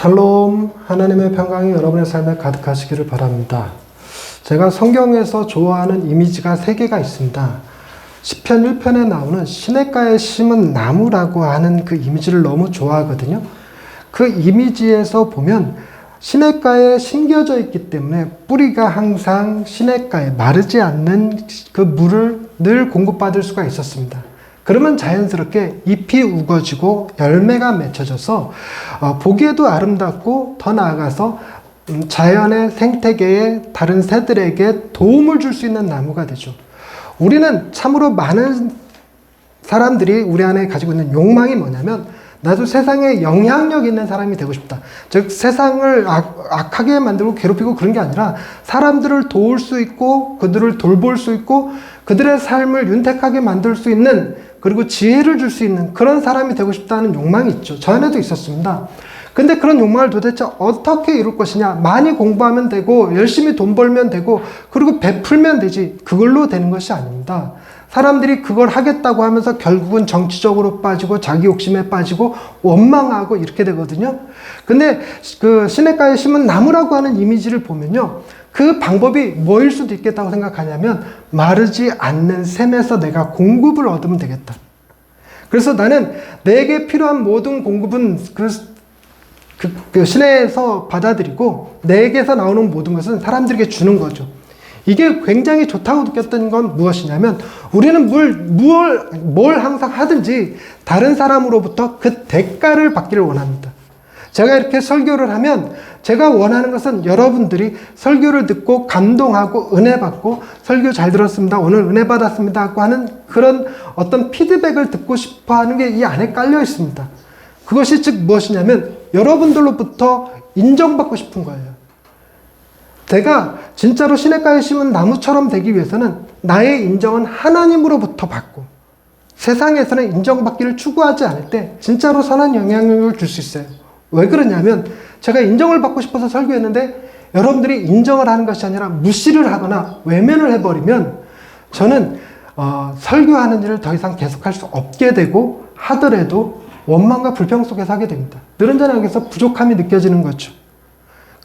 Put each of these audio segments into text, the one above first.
샬롬, 하나님의 평강이 여러분의 삶에 가득하시기를 바랍니다. 제가 성경에서 좋아하는 이미지가 3개가 있습니다. 시편 1편에 나오는 시냇가에 심은 나무라고 하는 그 이미지를 너무 좋아하거든요. 그 이미지에서 보면 시냇가에 심겨져 있기 때문에 뿌리가 항상 시냇가에 마르지 않는 그 물을 늘 공급받을 수가 있었습니다. 그러면 자연스럽게 잎이 우거지고 열매가 맺혀져서 보기에도 아름답고 더 나아가서 자연의 생태계에 다른 새들에게 도움을 줄 수 있는 나무가 되죠. 우리는 참으로 많은 사람들이 우리 안에 가지고 있는 욕망이 뭐냐면 나도 세상에 영향력 있는 사람이 되고 싶다. 즉 세상을 악하게 만들고 괴롭히고 그런 게 아니라 사람들을 도울 수 있고 그들을 돌볼 수 있고 그들의 삶을 윤택하게 만들 수 있는 그리고 지혜를 줄 수 있는 그런 사람이 되고 싶다는 욕망이 있죠. 저 안에도 있었습니다. 근데 그런 욕망을 도대체 어떻게 이룰 것이냐. 많이 공부하면 되고 열심히 돈 벌면 되고 그리고 베풀면 되지. 그걸로 되는 것이 아닙니다. 사람들이 그걸 하겠다고 하면서 결국은 정치적으로 빠지고 자기 욕심에 빠지고 원망하고 이렇게 되거든요. 근데 그 시냇가에 심은 나무라고 하는 이미지를 보면요. 그 방법이 뭐일 수도 있겠다고 생각하냐면 마르지 않는 샘에서 내가 공급을 얻으면 되겠다. 그래서 나는 내게 필요한 모든 공급은 그 시내에서 받아들이고 내게서 나오는 모든 것은 사람들에게 주는 거죠. 이게 굉장히 좋다고 느꼈던 건 무엇이냐면 우리는 뭘 항상 하든지 다른 사람으로부터 그 대가를 받기를 원합니다. 제가 이렇게 설교를 하면 제가 원하는 것은 여러분들이 설교를 듣고 감동하고 은혜 받고 설교 잘 들었습니다. 오늘 은혜 받았습니다. 하고 하는 그런 어떤 피드백을 듣고 싶어 하는 게 이 안에 깔려 있습니다. 그것이 즉 무엇이냐면 여러분들로부터 인정받고 싶은 거예요. 내가 진짜로 시냇가에 심은 나무처럼 되기 위해서는 나의 인정은 하나님으로부터 받고 세상에서는 인정받기를 추구하지 않을 때 진짜로 선한 영향력을 줄 수 있어요. 왜 그러냐면 제가 인정을 받고 싶어서 설교했는데 여러분들이 인정을 하는 것이 아니라 무시를 하거나 외면을 해버리면 저는 설교하는 일을 더 이상 계속할 수 없게 되고 하더라도 원망과 불평 속에서 하게 됩니다. 늘은 자락에서 부족함이 느껴지는 거죠.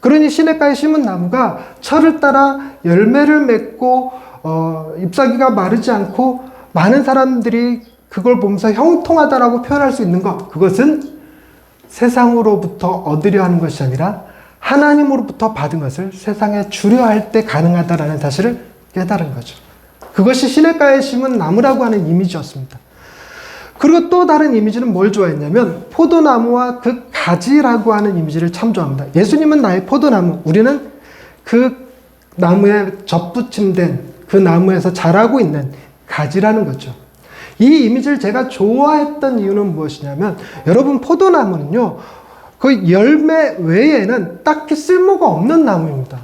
그러니 시냇가에 심은 나무가 철을 따라 열매를 맺고 잎사귀가 마르지 않고 많은 사람들이 그걸 보면서 형통하다라고 표현할 수 있는 것, 그것은 세상으로부터 얻으려 하는 것이 아니라 하나님으로부터 받은 것을 세상에 주려 할 때 가능하다라는 사실을 깨달은 거죠. 그것이 시냇가에 심은 나무라고 하는 이미지였습니다. 그리고 또 다른 이미지는 뭘 좋아했냐면 포도나무와 그 가지라고 하는 이미지를 참 좋아합니다. 예수님은 나의 포도나무, 우리는 그 나무에 접붙임된 그 나무에서 자라고 있는 가지라는 거죠. 이 이미지를 제가 좋아했던 이유는 무엇이냐면 여러분 포도나무는요 그 열매 외에는 딱히 쓸모가 없는 나무입니다.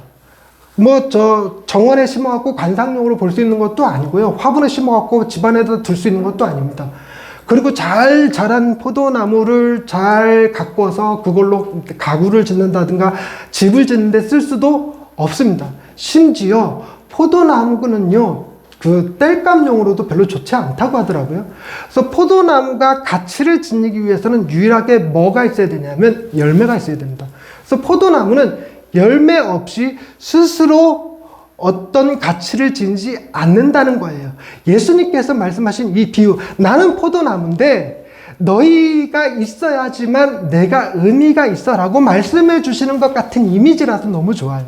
정원에 심어갖고 관상용으로 볼 수 있는 것도 아니고요. 화분에 심어갖고 집안에다 둘 수 있는 것도 아닙니다. 그리고 잘 자란 포도나무를 잘 가꿔서 그걸로 가구를 짓는다든가 집을 짓는데 쓸 수도 없습니다. 심지어 포도나무는요 그 땔감용으로도 별로 좋지 않다고 하더라고요. 그래서 포도나무가 가치를 지니기 위해서는 유일하게 뭐가 있어야 되냐면 열매가 있어야 됩니다. 그래서 포도나무는 열매 없이 스스로 어떤 가치를 지니지 않는다는 거예요. 예수님께서 말씀하신 이 비유, 나는 포도나무인데 너희가 있어야지만 내가 의미가 있어 라고 말씀해 주시는 것 같은 이미지라서 너무 좋아요.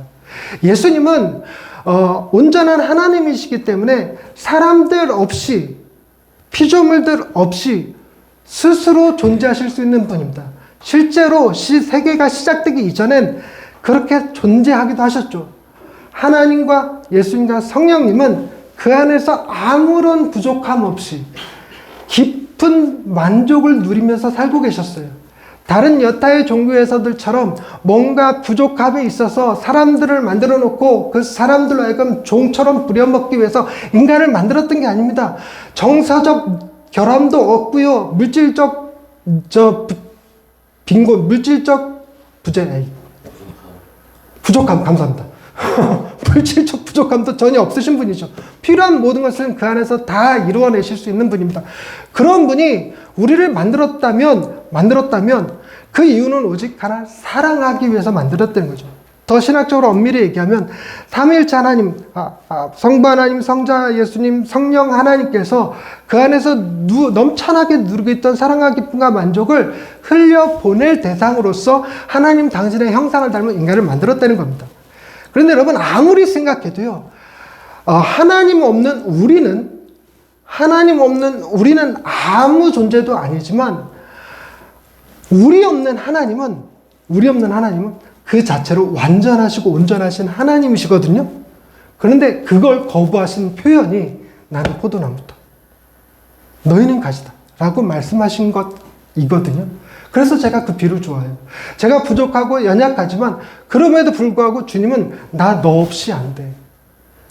예수님은 온전한 하나님이시기 때문에 사람들 없이 피조물들 없이 스스로 존재하실 수 있는 분입니다. 실제로 세계가 시작되기 이전엔 그렇게 존재하기도 하셨죠. 하나님과 예수님과 성령님은 그 안에서 아무런 부족함 없이 깊은 만족을 누리면서 살고 계셨어요. 다른 여타의 종교에서들처럼 뭔가 부족함이 있어서 사람들을 만들어 놓고 그 사람들로 하여금 종처럼 부려먹기 위해서 인간을 만들었던 게 아닙니다. 정서적 결함도 없고요. 물질적 부족함, 감사합니다. 물질적 부족함도 전혀 없으신 분이죠. 필요한 모든 것은 그 안에서 다 이루어내실 수 있는 분입니다. 그런 분이 우리를 만들었다면 그 이유는 오직 하나 사랑하기 위해서 만들었다는 거죠. 더 신학적으로 엄밀히 얘기하면 삼위일체 하나님, 성부 하나님, 성자 예수님, 성령 하나님께서 그 안에서 넘쳐나게 누리고 있던 사랑과 기쁨과 만족을 흘려보낼 대상으로서 하나님 당신의 형상을 닮은 인간을 만들었다는 겁니다. 그런데 여러분 아무리 생각해도요, 하나님 없는 우리는 아무 존재도 아니지만 우리 없는 하나님은 그 자체로 완전하시고 온전하신 하나님이시거든요. 그런데 그걸 거부하신 표현이 나는 포도나무다, 너희는 가지다 라고 말씀하신 것이거든요. 그래서 제가 그 비를 좋아해요. 제가 부족하고 연약하지만 그럼에도 불구하고 주님은 나 너 없이 안 돼,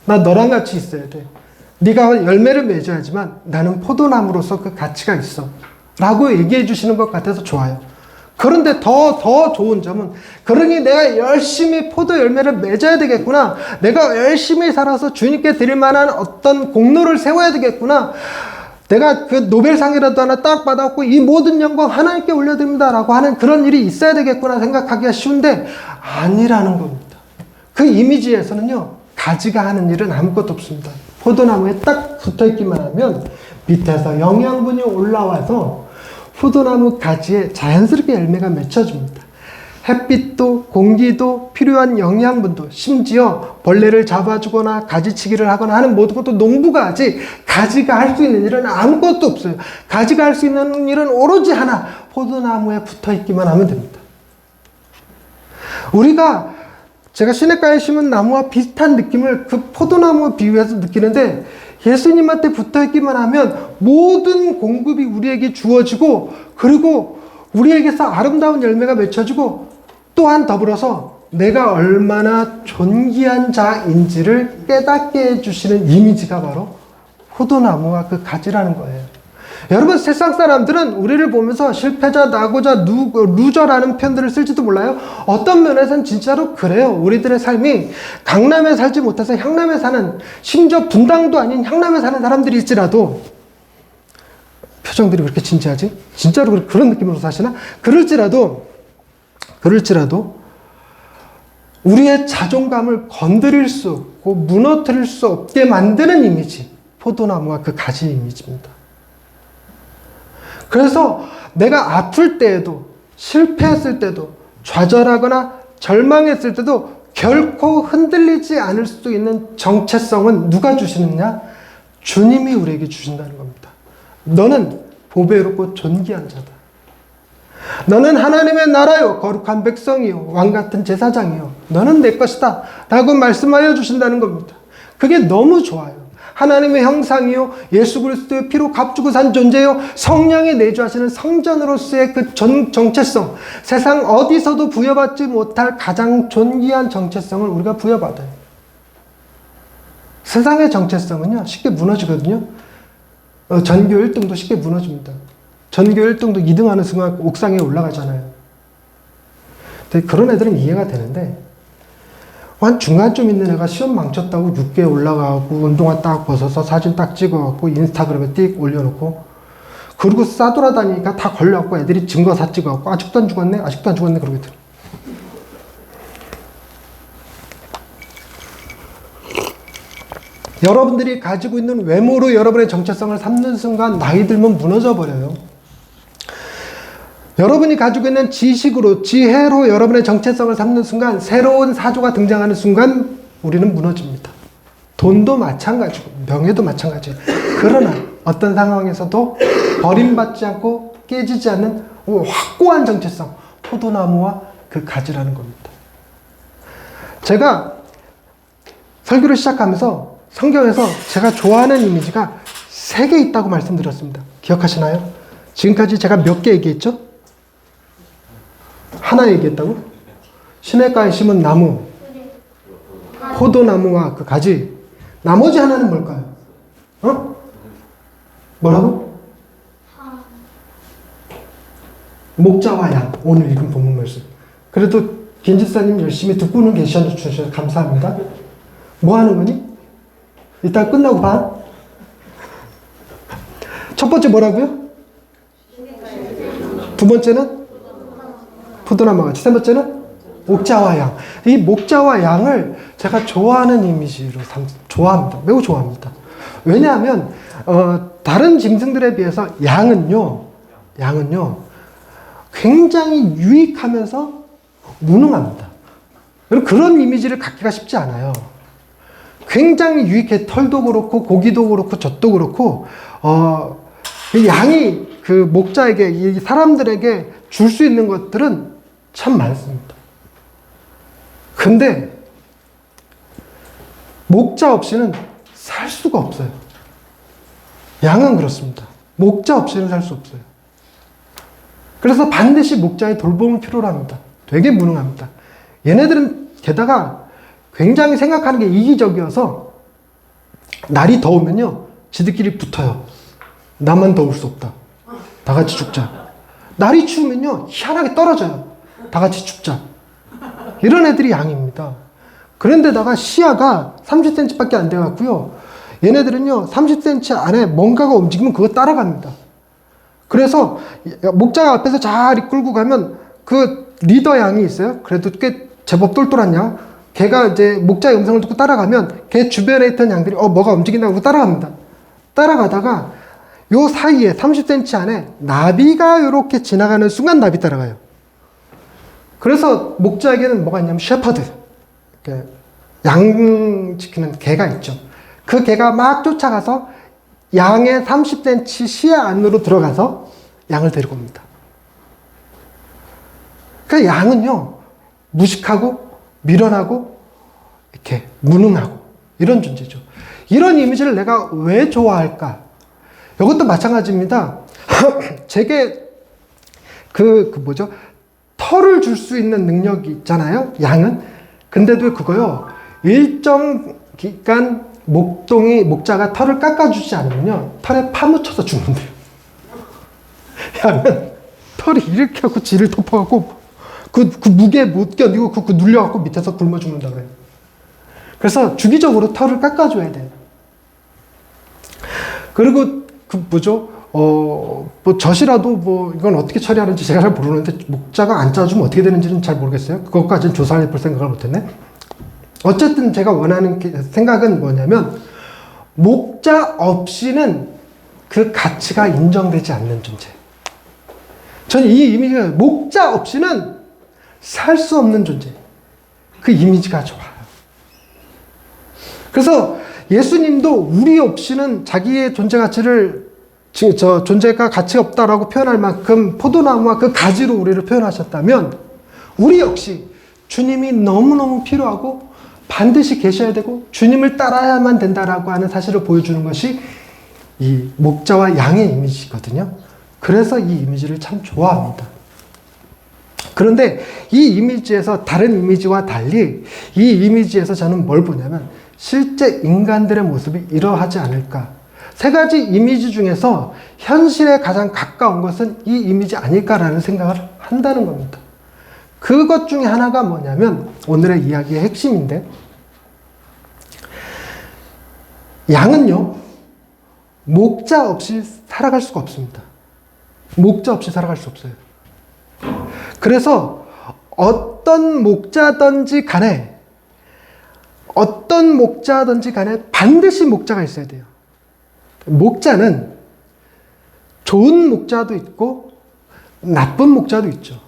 나 너랑 같이 있어야 돼, 네가 열매를 맺어야지만 나는 포도나무로서 그 가치가 있어 라고 얘기해 주시는 것 같아서 좋아요. 그런데 더 좋은 점은, 그러니 내가 열심히 포도 열매를 맺어야 되겠구나, 내가 열심히 살아서 주님께 드릴 만한 어떤 공로를 세워야 되겠구나, 내가 그 노벨상이라도 하나 딱 받았고 이 모든 영광 하나님께 올려드립니다 라고 하는 그런 일이 있어야 되겠구나 생각하기가 쉬운데 아니라는 겁니다. 그 이미지에서는요, 가지가 하는 일은 아무것도 없습니다. 포도나무에 딱 붙어있기만 하면 밑에서 영양분이 올라와서 포도나무 가지에 자연스럽게 열매가 맺혀집니다. 햇빛도 공기도 필요한 영양분도, 심지어 벌레를 잡아주거나 가지치기를 하거나 하는 모든 것도 농부가 하지 가지가 할 수 있는 일은 아무것도 없어요. 가지가 할 수 있는 일은 오로지 하나, 포도나무에 붙어있기만 하면 됩니다. 제가 시냇가에 심은 나무와 비슷한 느낌을 그 포도나무 비유해서 느끼는데, 예수님한테 붙어있기만 하면 모든 공급이 우리에게 주어지고, 그리고 우리에게서 아름다운 열매가 맺혀지고, 또한 더불어서 내가 얼마나 존귀한 자인지를 깨닫게 해주시는 이미지가 바로 포도나무와 그 가지라는 거예요. 여러분, 세상 사람들은 우리를 보면서 실패자, 낙오자, 루저라는 표현들을 쓸지도 몰라요. 어떤 면에서는 진짜로 그래요. 우리들의 삶이 강남에 살지 못해서 향남에 사는, 심지어 분당도 아닌 향남에 사는 사람들이 있지라도, 표정들이 그렇게 진지하지? 진짜로 그런 느낌으로 사시나? 그럴지라도 우리의 자존감을 건드릴 수 없고 무너뜨릴 수 없게 만드는 이미지, 포도나무와 그 가지 이미지입니다. 그래서 내가 아플 때에도, 실패했을 때도, 좌절하거나 절망했을 때도 결코 흔들리지 않을 수 있는 정체성은 누가 주시느냐? 주님이 우리에게 주신다는 겁니다. 너는 보배롭고 존귀한 자다. 너는 하나님의 나라요, 거룩한 백성이요, 왕같은 제사장이요, 너는 내 것이다 라고 말씀하여 주신다는 겁니다. 그게 너무 좋아요. 하나님의 형상이요, 예수 그리스도의 피로 값주고 산 존재요, 성령이 내주하시는 성전으로서의 그 정체성, 세상 어디서도 부여받지 못할 가장 존귀한 정체성을 우리가 부여받아요. 세상의 정체성은요, 쉽게 무너지거든요. 전교 1등도 쉽게 무너집니다. 전교 1등도 2등 하는 순간 옥상에 올라가잖아요. 근데 그런 애들은 이해가 되는데, 한 중간쯤 있는 애가 시험 망쳤다고 6개 올라가고 운동화 딱 벗어서 사진 딱 찍어갖고 인스타그램에 띡 올려놓고, 그리고 싸돌아다니니까 다 걸려갖고 애들이 증거 다 찍어갖고 아직도 안 죽었네 그러게 들어. 여러분들이 가지고 있는 외모로 여러분의 정체성을 삼는 순간 나이 들면 무너져 버려요. 여러분이 가지고 있는 지식으로, 지혜로 여러분의 정체성을 삼는 순간, 새로운 사조가 등장하는 순간 우리는 무너집니다. 돈도 마찬가지고 명예도 마찬가지예요. 그러나 어떤 상황에서도 버림받지 않고 깨지지 않는 확고한 정체성, 포도나무와 그 가지라는 겁니다. 제가 설교를 시작하면서 성경에서 제가 좋아하는 이미지가 3개 있다고 말씀드렸습니다. 기억하시나요? 지금까지 제가 몇 개 얘기했죠? 하나 얘기했다고? 시냇가에 심은 나무, 포도나무와 그 가지. 나머지 하나는 뭘까요? 뭐라고? 목자와 양. 오늘 읽은 본문 말씀. 그래도 김집사님 열심히 듣고는 계셔주셔서 감사합니다. 뭐 하는 거니? 이따 끝나고 봐. 첫 번째 뭐라고요? 두 번째는? 포도나무와 같이. 세 번째는 목자와 양. 이 목자와 양을 제가 좋아하는 이미지로 좋아합니다. 매우 좋아합니다. 왜냐하면 다른 짐승들에 비해서 양은요 굉장히 유익하면서 무능합니다. 여러분, 그런 이미지를 갖기가 쉽지 않아요. 굉장히 유익해. 털도 그렇고 고기도 그렇고 젖도 그렇고 이 양이 그 목자에게, 이 사람들에게 줄 수 있는 것들은 참 많습니다. 근데 목자 없이는 살 수가 없어요. 양은 그렇습니다. 목자 없이는 살 수 없어요. 그래서 반드시 목자의 돌봄을 필요로 합니다. 되게 무능합니다. 얘네들은 게다가 굉장히 생각하는 게 이기적이어서 날이 더우면요 지들끼리 붙어요. 나만 더울 수 없다. 다 같이 죽자. 날이 추우면요 희한하게 떨어져요. 다 같이 죽자. 이런 애들이 양입니다. 그런데다가 시야가 30cm밖에 안 돼갖고요. 얘네들은요 30cm 안에 뭔가가 움직이면 그거 따라갑니다. 그래서 목자가 앞에서 잘 이끌고 가면 그 리더 양이 있어요. 그래도 꽤 제법 똘똘한 양. 걔가 이제 목자의 음성을 듣고 따라가면 걔 주변에 있던 양들이 뭐가 움직인다고 따라갑니다. 따라가다가 요 사이에 30cm 안에 나비가 이렇게 지나가는 순간 나비 따라가요. 그래서 목자에게는 뭐가 있냐면 셰퍼드, 양 지키는 개가 있죠. 그 개가 막 쫓아가서 양의 30cm 시야 안으로 들어가서 양을 데리고 옵니다. 그러니까 양은요 무식하고 미련하고 이렇게 무능하고 이런 존재죠. 이런 이미지를 내가 왜 좋아할까? 이것도 마찬가지입니다. 제게 뭐죠? 털을 줄 수 있는 능력이 있잖아요. 양은. 근데도 그거요. 일정 기간 목자가 털을 깎아주지 않으면요. 털에 파묻혀서 죽는데요. 양은 털이 이렇게 하고 지를 덮어갖고 그 무게 못 견디고 그 눌려갖고 밑에서 굶어 죽는다 그래요. 그래서 주기적으로 털을 깎아줘야 돼요. 그리고 젖이라도 이건 어떻게 처리하는지 제가 잘 모르는데 목자가 안 짜주면 어떻게 되는지는 잘 모르겠어요. 그것까지는 조사해 볼 생각을 못했네. 어쨌든 제가 원하는 생각은 뭐냐면 목자 없이는 그 가치가 인정되지 않는 존재. 저는 이 이미지가 목자 없이는 살 수 없는 존재. 그 이미지가 좋아요. 그래서 예수님도 우리 없이는 자기의 존재 가치를 존재가 가치 없다라고 표현할 만큼 포도나무와 그 가지로 우리를 표현하셨다면 우리 역시 주님이 너무너무 필요하고 반드시 계셔야 되고 주님을 따라야만 된다라고 하는 사실을 보여주는 것이 이 목자와 양의 이미지거든요. 그래서 이 이미지를 참 좋아합니다. 그런데 이 이미지에서 다른 이미지와 달리 이 이미지에서 저는 뭘 보냐면 실제 인간들의 모습이 이러하지 않을까. 세 가지 이미지 중에서 현실에 가장 가까운 것은 이 이미지 아닐까라는 생각을 한다는 겁니다. 그것 중에 하나가 뭐냐면 오늘의 이야기의 핵심인데 양은요 목자 없이 살아갈 수가 없습니다. 목자 없이 살아갈 수 없어요. 그래서 어떤 목자든지 간에 반드시 목자가 있어야 돼요. 목자는 좋은 목자도 있고 나쁜 목자도 있죠.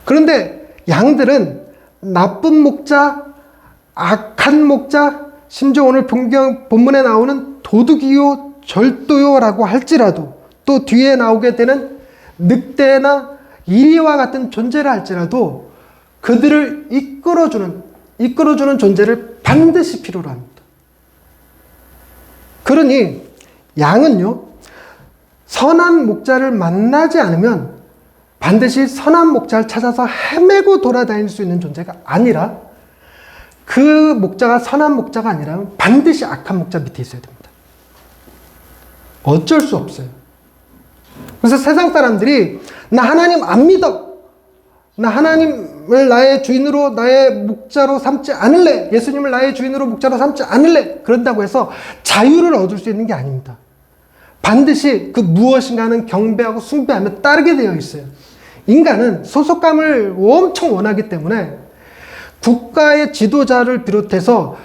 그런데 양들은 나쁜 목자, 악한 목자, 심지어 오늘 본문에 나오는 도둑이요, 절도요라고 할지라도 또 뒤에 나오게 되는 늑대나 이리와 같은 존재를 할지라도 그들을 이끌어주는 존재를 반드시 필요로 합니다. 그러니 양은요 선한 목자를 만나지 않으면 반드시 선한 목자를 찾아서 헤매고 돌아다닐 수 있는 존재가 아니라 그 목자가 선한 목자가 아니라면 반드시 악한 목자 밑에 있어야 됩니다. 어쩔 수 없어요. 그래서 세상 사람들이 나 하나님 안 믿어. 나 하나님을 나의 주인으로 나의 목자로 삼지 않을래. 예수님을 나의 주인으로 목자로 삼지 않을래. 그런다고 해서 자유를 얻을 수 있는 게 아닙니다. 반드시 그 무엇인가는 경배하고 숭배하며 따르게 되어 있어요. 인간은 소속감을 엄청 원하기 때문에 국가의 지도자를 비롯해서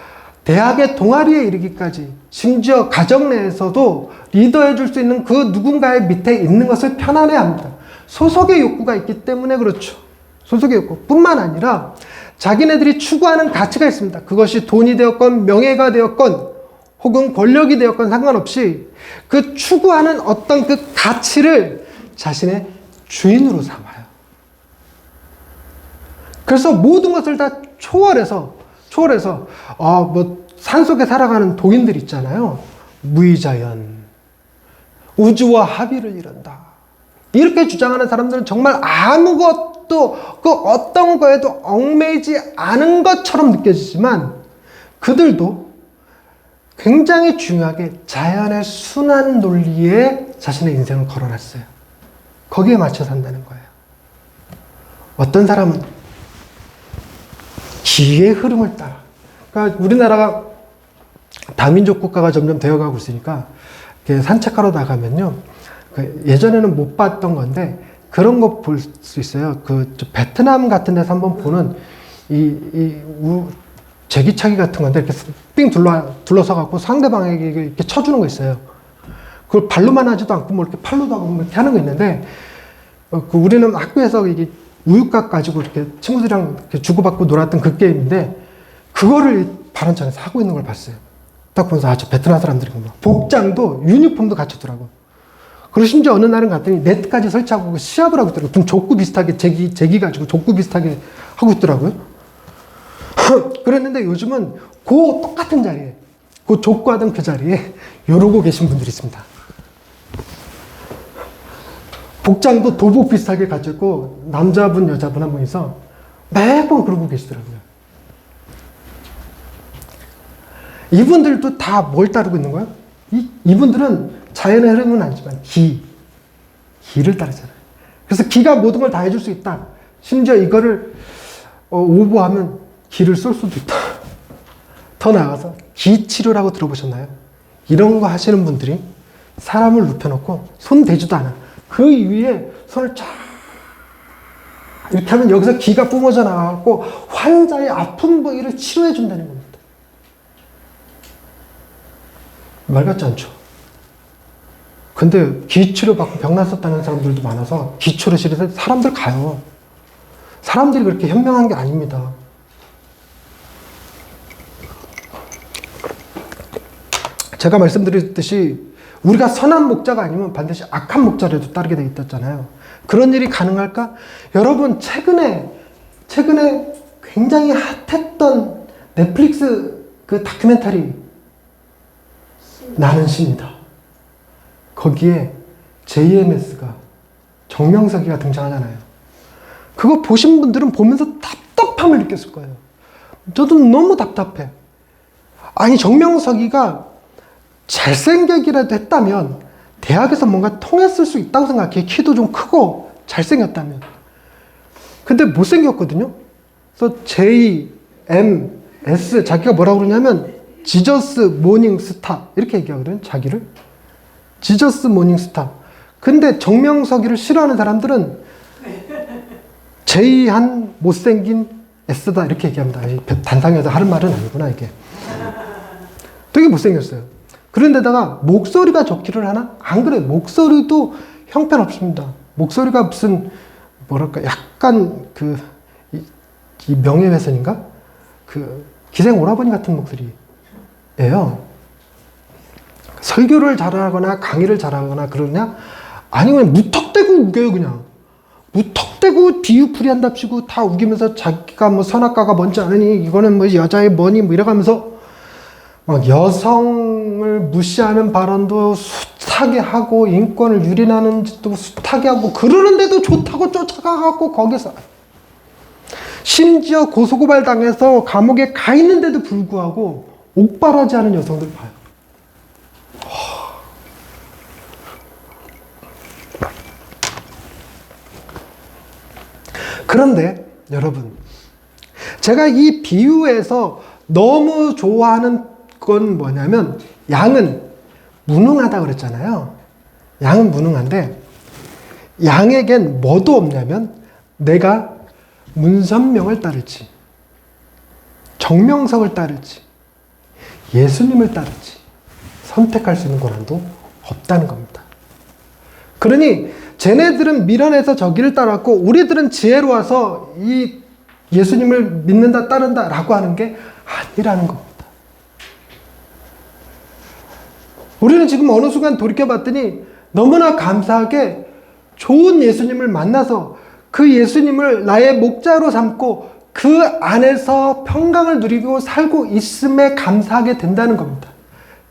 대학의 동아리에 이르기까지, 심지어 가정 내에서도 리더해 줄 수 있는 그 누군가의 밑에 있는 것을 편안해 합니다. 소속의 욕구가 있기 때문에 그렇죠. 소속의 욕구 뿐만 아니라 자기네들이 추구하는 가치가 있습니다. 그것이 돈이 되었건 명예가 되었건 혹은 권력이 되었건 상관없이 그 추구하는 어떤 그 가치를 자신의 주인으로 삼아요. 그래서 모든 것을 다 초월해서 뭐 산속에 살아가는 도인들 있잖아요. 무의자연, 우주와 합의를 이룬다. 이렇게 주장하는 사람들은 정말 아무것도 그 어떤 거에도 얽매이지 않은 것처럼 느껴지지만 그들도 굉장히 중요하게 자연의 순환 논리에 자신의 인생을 걸어놨어요. 거기에 맞춰 산다는 거예요. 어떤 사람은 기의 흐름을 따라. 그러니까 우리나라가 다민족 국가가 점점 되어가고 있으니까 산책하러 나가면요. 예전에는 못 봤던 건데 그런 거 볼 수 있어요. 베트남 같은 데서 한번 보는 제기차기 같은 건데 이렇게 삥 둘러서 갖고 상대방에게 이렇게 쳐주는 거 있어요. 그걸 발로만 하지도 않고 뭐 이렇게 팔로도 하고 이렇게 하는 거 있는데 우리는 학교에서 이게 우유곽 가지고 이렇게 친구들이랑 이렇게 주고받고 놀았던 그 게임인데 그거를 발원장에서 하고 있는 걸 봤어요. 딱 보면서 저 베트남 사람들이구나. 복장도 유니폼도 갖췄더라고. 그리고 심지어 어느 날은 갔더니 네트까지 설치하고 시합을 하고 있더라고요. 좀 족구 비슷하게 제기 가지고 족구 비슷하게 하고 있더라고요. 그랬는데 요즘은 그 똑같은 자리에 그 족구하던 그 자리에 이러고 계신 분들이 있습니다. 복장도 도복 비슷하게 갖췄고 남자분 여자분 한 분이서 매번 그러고 계시더라고요. 이분들도 다 뭘 따르고 있는 거예요? 이분들은 자연의 흐름은 아니지만 기를 따르잖아요. 그래서 기가 모든 걸 다 해줄 수 있다. 심지어 이거를 오버하면 기를 쏠 수도 있다. 더 나아가서 기치료라고 들어보셨나요? 이런 거 하시는 분들이 사람을 눕혀놓고 손 대지도 않아. 그 위에 손을 쫙 이렇게 하면 여기서 기가 뿜어져 나가고 환자의 아픈 부위를 치료해 준다는 겁니다. 말 같지 않죠? 근데 기치료 받고 병 났었다는 사람들도 많아서 기치료실에서 사람들 가요. 사람들이 그렇게 현명한 게 아닙니다. 제가 말씀드렸듯이 우리가 선한 목자가 아니면 반드시 악한 목자라도 따르게 돼 있었잖아요. 그런 일이 가능할까? 여러분 최근에 굉장히 핫했던 넷플릭스 그 다큐멘터리 나는 신이다. 거기에 JMS가 정명석이가 등장하잖아요. 그거 보신 분들은 보면서 답답함을 느꼈을 거예요. 저도 너무 답답해. 아니 정명석이가 잘생기기라도 했다면 대학에서 뭔가 통했을 수 있다고 생각해. 키도 좀 크고 잘생겼다면. 근데 못생겼거든요. 그래서 JMS 자기가 뭐라고 그러냐면 지저스 모닝 스타 이렇게 얘기하거든요. 자기를 지저스 모닝 스타. 근데 정명석이를 싫어하는 사람들은 J한 못생긴 S다 이렇게 얘기합니다. 단상에서 하는 말은 아니구나 이게. 되게 못생겼어요. 그런데다가 목소리가 좋기를 하나? 안 그래. 목소리도 형편없습니다. 목소리가 무슨 뭐랄까 약간 이 명예훼손인가? 기생 오라버니 같은 목소리예요. 설교를 잘하거나 강의를 잘하거나 그러냐? 아니면 무턱대고 우겨요 그냥. 무턱대고 디유풀이 한답시고 다 우기면서 자기가 뭐 선악과가 뭔지 아느니 이거는 뭐 여자의 뭐니 뭐 이래가면서 막 여성을 무시하는 발언도 숱하게 하고 인권을 유린하는 짓도 숱하게 하고 그러는데도 좋다고 쫓아가갖고 거기서 심지어 고소고발 당해서 감옥에 가 있는데도 불구하고 옥바라지 하는 여성들 봐요. 그런데 여러분 제가 이 비유에서 너무 좋아하는 건 양에겐 뭐도 없냐면 내가 문선명을 따를지 정명석을 따를지 예수님을 따를지 선택할 수 있는 권한도 없다는 겁니다. 그러니 쟤네들은 미련해서 저기를 따랐고 우리들은 지혜로워서 이 예수님을 믿는다 따른다 라고 하는 게 아니라는 겁니다. 우리는 지금 어느 순간 돌이켜봤더니 너무나 감사하게 좋은 예수님을 만나서 그 예수님을 나의 목자로 삼고 그 안에서 평강을 누리고 살고 있음에 감사하게 된다는 겁니다.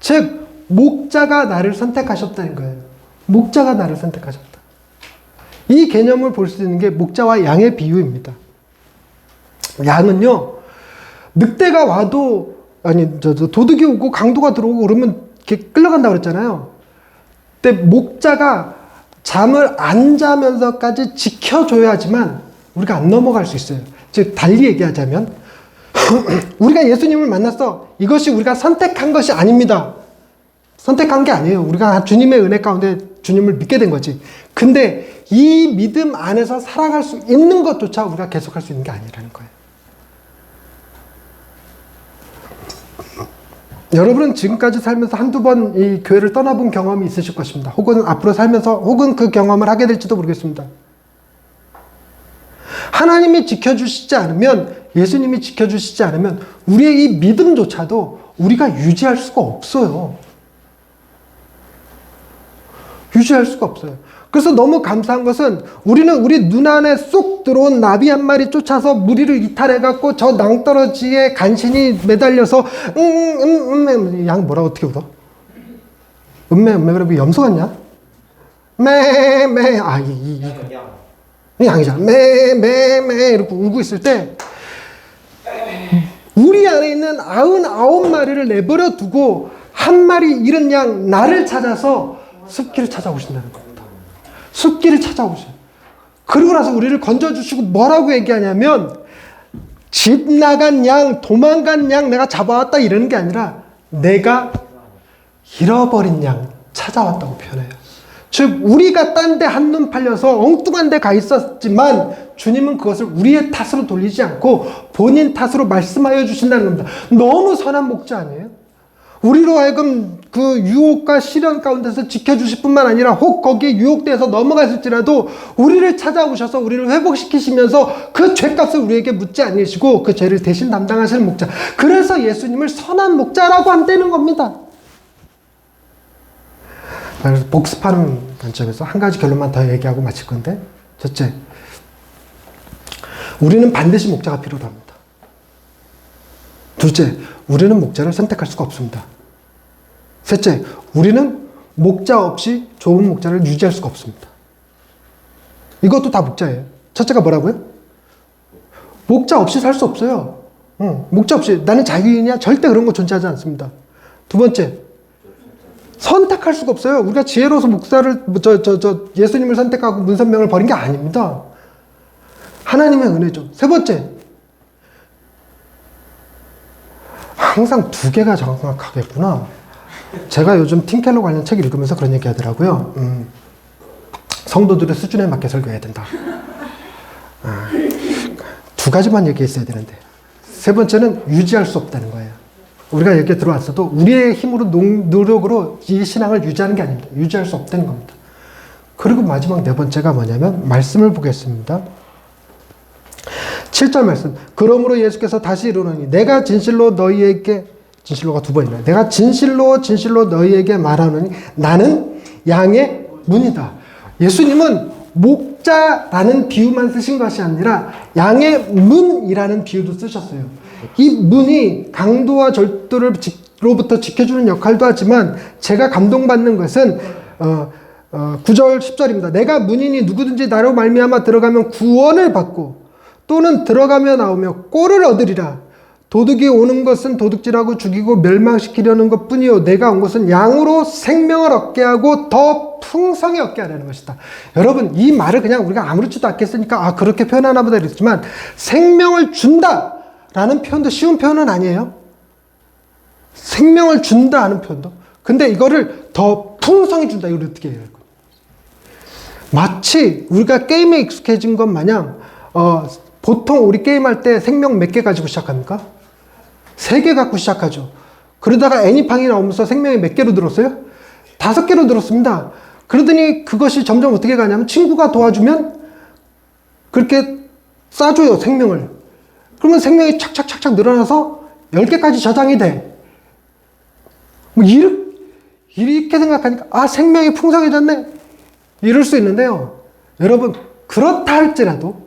즉 목자가 나를 선택하셨다는 거예요. 목자가 나를 선택하셨다. 이 개념을 볼 수 있는 게 목자와 양의 비유입니다. 양은요, 늑대가 와도, 도둑이 오고 강도가 들어오고 그러면 이렇게 끌려간다고 그랬잖아요. 근데 목자가 잠을 안 자면서까지 지켜줘야지만 우리가 안 넘어갈 수 있어요. 즉, 달리 얘기하자면, 우리가 예수님을 만났어. 이것이 우리가 선택한 것이 아닙니다. 선택한 게 아니에요. 우리가 주님의 은혜 가운데 주님을 믿게 된 거지. 근데 이 믿음 안에서 살아갈 수 있는 것조차 우리가 계속할 수 있는 게 아니라는 거예요. 여러분은 지금까지 살면서 한두 번 이 교회를 떠나본 경험이 있으실 것입니다. 혹은 앞으로 살면서 혹은 그 경험을 하게 될지도 모르겠습니다. 하나님이 지켜주시지 않으면, 예수님이 지켜주시지 않으면 우리의 이 믿음조차도 우리가 유지할 수가 없어요. 유지할 수가 없어요. 그래서 너무 감사한 것은 우리는 우리 눈 안에 쏙 들어온 나비 한 마리 쫓아서 무리를 이탈해갖고 저 낭떠러지에 간신히 매달려서 양 뭐라고 어떻게 울어? 그러면 염소 같냐? 매매 양이잖아. 매매매 이렇게 울고 있을 때 우리 안에 있는 99마리를 내버려 두고 한 마리 잃은 양 나를 찾아서 숲길을 찾아오신다는 겁니다. 숲길을 찾아오셔요. 그리고 나서 우리를 건져주시고 뭐라고 얘기하냐면 집 나간 양, 도망간 양 내가 잡아왔다 이러는 게 아니라 내가 잃어버린 양 찾아왔다고 표현해요. 즉 우리가 딴 데 한눈 팔려서 엉뚱한 데 가 있었지만 주님은 그것을 우리의 탓으로 돌리지 않고 본인 탓으로 말씀하여 주신다는 겁니다. 너무 선한 목자 아니에요? 우리로 하여금 그 유혹과 시련 가운데서 지켜주실 뿐만 아니라 혹 거기에 유혹돼서 넘어갔을지라도 우리를 찾아오셔서 우리를 회복시키시면서 그 죄값을 우리에게 묻지 않으시고 그 죄를 대신 담당하시는 목자. 그래서 예수님을 선한 목자라고 한다는 겁니다. 그래서 복습하는 관점에서 한 가지 결론만 더 얘기하고 마칠 건데, 첫째, 우리는 반드시 목자가 필요합니다. 둘째, 우리는 목자를 선택할 수가 없습니다. 셋째, 우리는 목자 없이 좋은 목자를 유지할 수가 없습니다. 이것도 다 목자예요. 첫째가 뭐라고요? 목자 없이 살 수 없어요. 목자 없이 나는 자유인이야? 절대 그런 거 존재하지 않습니다. 두 번째, 선택할 수가 없어요. 우리가 지혜로워서 목사를 예수님을 선택하고 문선명을 버린 게 아닙니다. 하나님의 은혜죠. 세 번째, 항상 두 개가 정확하겠구나. 제가 요즘 팀켈러 관련 책 읽으면서 그런 얘기 하더라고요. 성도들의 수준에 맞게 설교해야 된다. 두 가지만 얘기했어야 되는데. 세 번째는 유지할 수 없다는 거예요. 우리가 여기에 들어왔어도 우리의 힘으로 노력으로 이 신앙을 유지하는 게 아닙니다. 유지할 수 없다는 겁니다. 그리고 마지막 네 번째가 뭐냐면 말씀을 보겠습니다. 7절 말씀. 그러므로 예수께서 다시 이르노니 내가 진실로 너희에게, 진실로가 두 번이나, 내가 진실로 너희에게 말하노니 나는 양의 문이다. 예수님은 목자라는 비유만 쓰신 것이 아니라 양의 문이라는 비유도 쓰셨어요. 이 문이 강도와 절도로부터 지켜주는 역할도 하지만 제가 감동받는 것은 9절 10절입니다. 내가 문이니 누구든지 나로 말미암아 들어가면 구원을 받고 또는 들어가며 나오며 꼴을 얻으리라. 도둑이 오는 것은 도둑질하고 죽이고 멸망시키려는 것뿐이요 내가 온 것은 양으로 생명을 얻게 하고 더 풍성히 얻게 하려는 것이다. 여러분, 이 말을 그냥 우리가 아무렇지도 않겠으니까 그렇게 표현하나 보다 그랬지만 생명을 준다 라는 표현도 쉬운 표현은 아니에요. 생명을 준다 하는 표현도. 근데 이거를 더 풍성히 준다, 이걸 어떻게 해요? 마치 우리가 게임에 익숙해진 것 마냥 보통 우리 게임할 때 생명 몇 개 가지고 시작합니까? 3개 갖고 시작하죠. 그러다가 애니팡이 나오면서 생명이 몇 개로 늘었어요? 5개로 늘었습니다. 그러더니 그것이 점점 어떻게 가냐면 친구가 도와주면 그렇게 쌓아줘요, 생명을. 그러면 생명이 착착착착 늘어나서 10개까지 저장이 돼. 뭐 이렇게 생각하니까 아, 생명이 풍성해졌네. 이럴 수 있는데요. 여러분, 그렇다 할지라도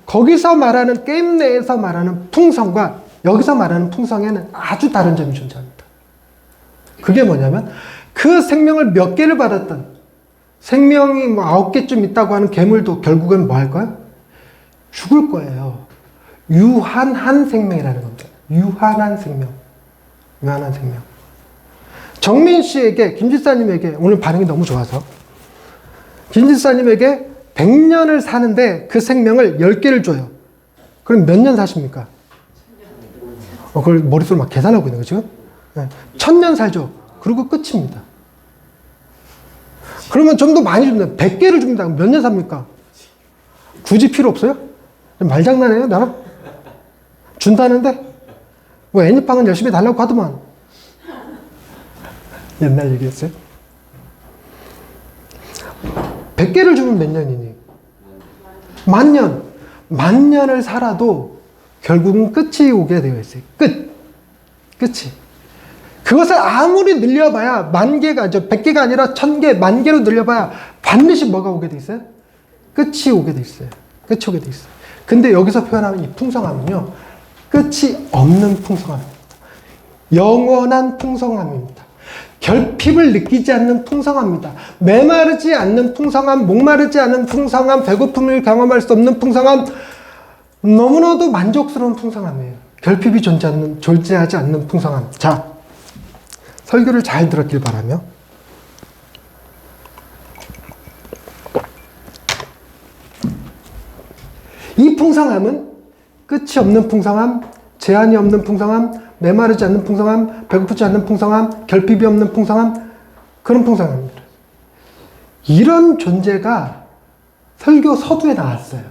거기서 말하는 게임 내에서 말하는 풍성과 여기서 말하는 풍성에는 아주 다른 점이 존재합니다. 그게 뭐냐면 그 생명을 몇 개를 받았던 생명이 뭐 9개쯤 있다고 하는 괴물도 결국은 뭐 할 거야? 죽을 거예요. 유한한 생명이라는 겁니다. 유한한 생명. 정민 씨에게, 김 집사님에게 오늘 반응이 너무 좋아서 김 집사님에게 100년을 사는데 그 생명을 10개를 줘요. 그럼 몇 년 사십니까? 그걸 머릿속으로 막 계산하고 있는 거죠. 네. 1000년 살죠. 그리고 끝입니다. 그러면 좀 더 많이 줍니다. 100개를 줍니다. 몇 년 삽니까? 굳이 필요 없어요? 말장난해요, 나랑? 준다는데? 뭐 애니팡은 열심히 달라고 하더만. 옛날 얘기였어요. 100개를 주면 몇 년이니? 10,000년. 10,000년을 살아도 결국은 끝이 오게 되어 있어요. 끝이. 그것을 아무리 늘려봐야 10,000개가, 100개가 아니라 1000개, 10,000개로 늘려봐야 반드시 뭐가 오게 돼 있어요? 끝이 오게 돼 있어요. 근데 여기서 표현하는 이 풍성함은요, 끝이 없는 풍성함입니다. 영원한 풍성함입니다. 결핍을 느끼지 않는 풍성함입니다. 메마르지 않는 풍성함, 목마르지 않는 풍성함, 배고픔을 경험할 수 없는 풍성함, 너무나도 만족스러운 풍성함이에요. 결핍이 존재하지 않는 풍성함. 자, 설교를 잘 들었길 바라며 이 풍성함은 끝이 없는 풍성함, 제한이 없는 풍성함, 메마르지 않는 풍성함, 배고프지 않는 풍성함, 결핍이 없는 풍성함, 그런 풍성함입니다. 이런 존재가 설교 서두에 나왔어요.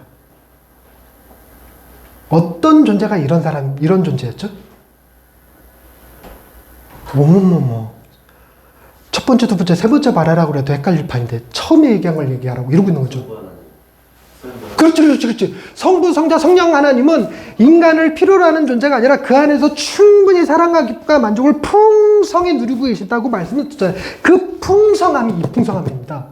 어떤 존재가 이런 존재였죠? 첫 번째, 두 번째, 세 번째 말하라고 그래도 헷갈릴 판인데 처음에 얘기한 걸 얘기하라고 이러고 있는 거죠. 그렇지. 성부, 성자, 성령 하나님은 인간을 필요로 하는 존재가 아니라 그 안에서 충분히 사랑과 기쁨과 만족을 풍성히 누리고 계신다고 말씀을 드렸잖아요. 그 풍성함이 이 풍성함입니다.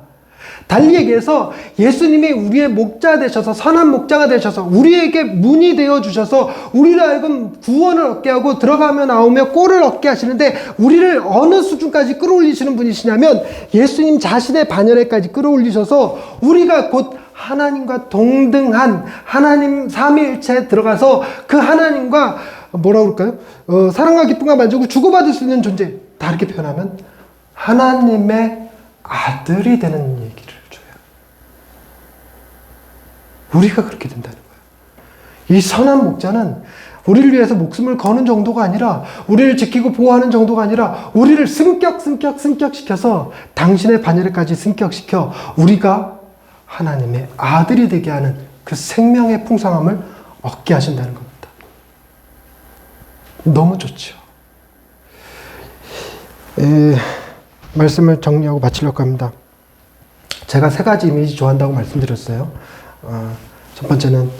달리 얘기해서 예수님이 우리의 목자 되셔서 선한 목자가 되셔서 우리에게 문이 되어 주셔서 우리를 하여금 구원을 얻게 하고 들어가며 나오며 꼴을 얻게 하시는데 우리를 어느 수준까지 끌어올리시는 분이시냐면 예수님 자신의 반열에까지 끌어올리셔서 우리가 곧 하나님과 동등한 하나님 삼위일체에 들어가서 그 하나님과 뭐라고 그럴까요? 사랑과 기쁨과 만족을 주고받을 수 있는 존재. 다르게 표현하면 하나님의 아들이 되는 얘기를 줘요. 우리가 그렇게 된다는 거예요. 이 선한 목자는 우리를 위해서 목숨을 거는 정도가 아니라 우리를 지키고 보호하는 정도가 아니라 우리를 승격시켜서 당신의 반열에까지 승격시켜 우리가 하나님의 아들이 되게 하는 그 생명의 풍성함을 얻게 하신다는 겁니다. 너무 좋죠. 말씀을 정리하고 마치려고 합니다. 제가 3가지 이미지 좋아한다고 말씀드렸어요. 첫 번째는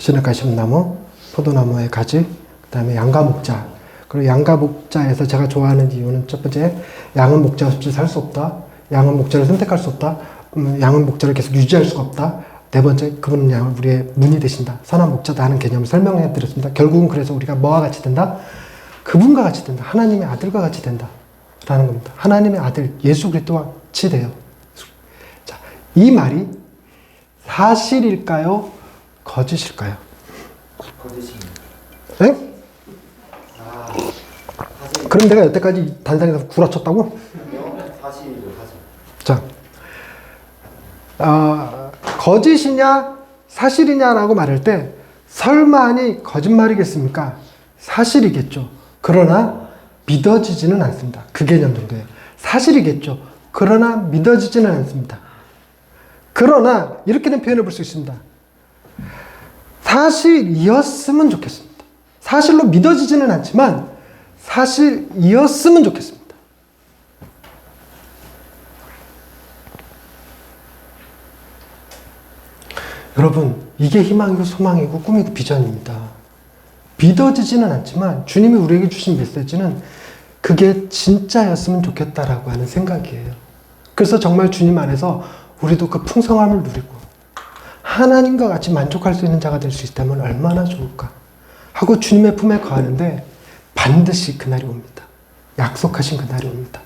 시냇가에 심은 나무, 포도나무의 가지, 그 다음에 양가 목자. 그리고 양가 목자에서 제가 좋아하는 이유는 첫 번째, 양은 목자 없이 살 수 없다. 양은 목자를 선택할 수 없다. 양은 목자를 계속 유지할 수가 없다. 네 번째, 그분은 양을 우리의 문이 되신다. 선한 목자다 하는 개념을 설명해 드렸습니다. 결국은 그래서 우리가 뭐와 같이 된다? 그분과 같이 된다. 하나님의 아들과 같이 된다. 라는 겁니다. 하나님의 아들 예수 그리스도와 같이 돼요. 자, 이 말이 사실일까요? 거짓일까요? 거짓입니다. 네? 그럼 내가 여태까지 단상에서 구라쳤다고? 사실이죠, 사실. 자, 거짓이냐 사실이냐라고 말할 때 설마니 거짓말이겠습니까? 사실이겠죠. 그러나 믿어지지는 않습니다. 그 개념 정도예요. 사실이겠죠. 그러나 믿어지지는 않습니다. 그러나 이렇게는 표현해 볼 수 있습니다. 사실이었으면 좋겠습니다. 사실로 믿어지지는 않지만 사실이었으면 좋겠습니다. 여러분, 이게 희망이고 소망이고 꿈이고 비전입니다. 믿어지지는 않지만 주님이 우리에게 주신 메시지는 그게 진짜였으면 좋겠다라고 하는 생각이에요. 그래서 정말 주님 안에서 우리도 그 풍성함을 누리고 하나님과 같이 만족할 수 있는 자가 될 수 있다면 얼마나 좋을까 하고 주님의 품에 거하는데 반드시 그날이 옵니다. 약속하신 그날이 옵니다.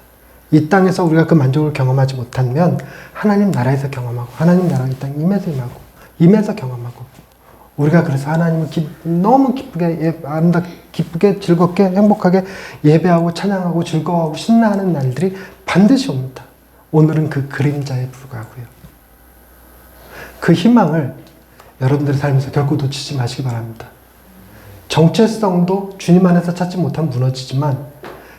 이 땅에서 우리가 그 만족을 경험하지 못하면 하나님 나라에서 경험하고 하나님 나라가 이 땅에 임해서 임하고 임해서 경험하고 우리가 그래서 하나님을 너무 기쁘게 즐겁게 행복하게 예배하고 찬양하고 즐거워하고 신나하는 날들이 반드시 옵니다. 오늘은 그 그림자에 불과하고요. 그 희망을 여러분들의 삶에서 결코 놓치지 마시기 바랍니다. 정체성도 주님 안에서 찾지 못하면 무너지지만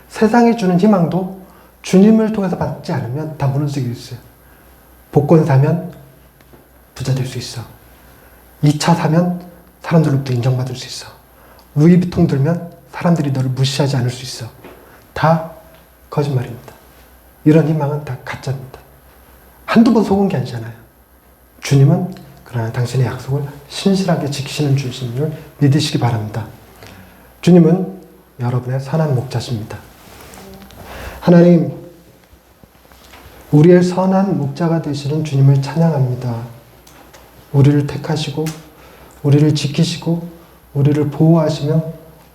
세상이 주는 희망도 주님을 통해서 받지 않으면 다 무너지게 있어요. 복권 사면 부자 될 수 있어. 2차 사면 사람들로부터 인정받을 수 있어. 루이비통 들면 사람들이 너를 무시하지 않을 수 있어. 다 거짓말입니다. 이런 희망은 다 가짜입니다. 한두 번 속은 게 아니잖아요. 주님은 그러나 당신의 약속을 신실하게 지키시는 주님을 믿으시기 바랍니다. 주님은 여러분의 선한 목자십니다. 하나님, 우리의 선한 목자가 되시는 주님을 찬양합니다. 우리를 택하시고 우리를 지키시고 우리를 보호하시며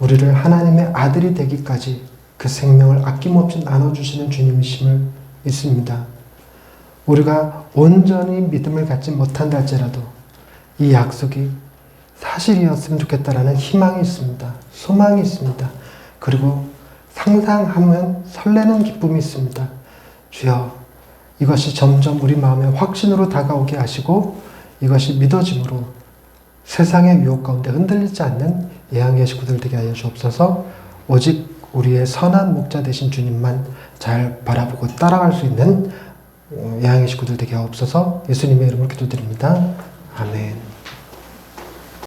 우리를 하나님의 아들이 되기까지 그 생명을 아낌없이 나눠주시는 주님이심을 믿습니다. 우리가 온전히 믿음을 갖지 못한다 할지라도 이 약속이 사실이었으면 좋겠다라는 희망이 있습니다. 소망이 있습니다. 그리고 상상하면 설레는 기쁨이 있습니다. 주여, 이것이 점점 우리 마음의 확신으로 다가오게 하시고 이것이 믿어짐으로 세상의 유혹 가운데 흔들리지 않는 예언의 식구들 되게 하여 주옵소서. 오직 우리의 선한 목자 되신 주님만 잘 바라보고 따라갈 수 있는 예언의 식구들 되게 하옵소서. 예수님의 이름으로 기도드립니다. 아멘.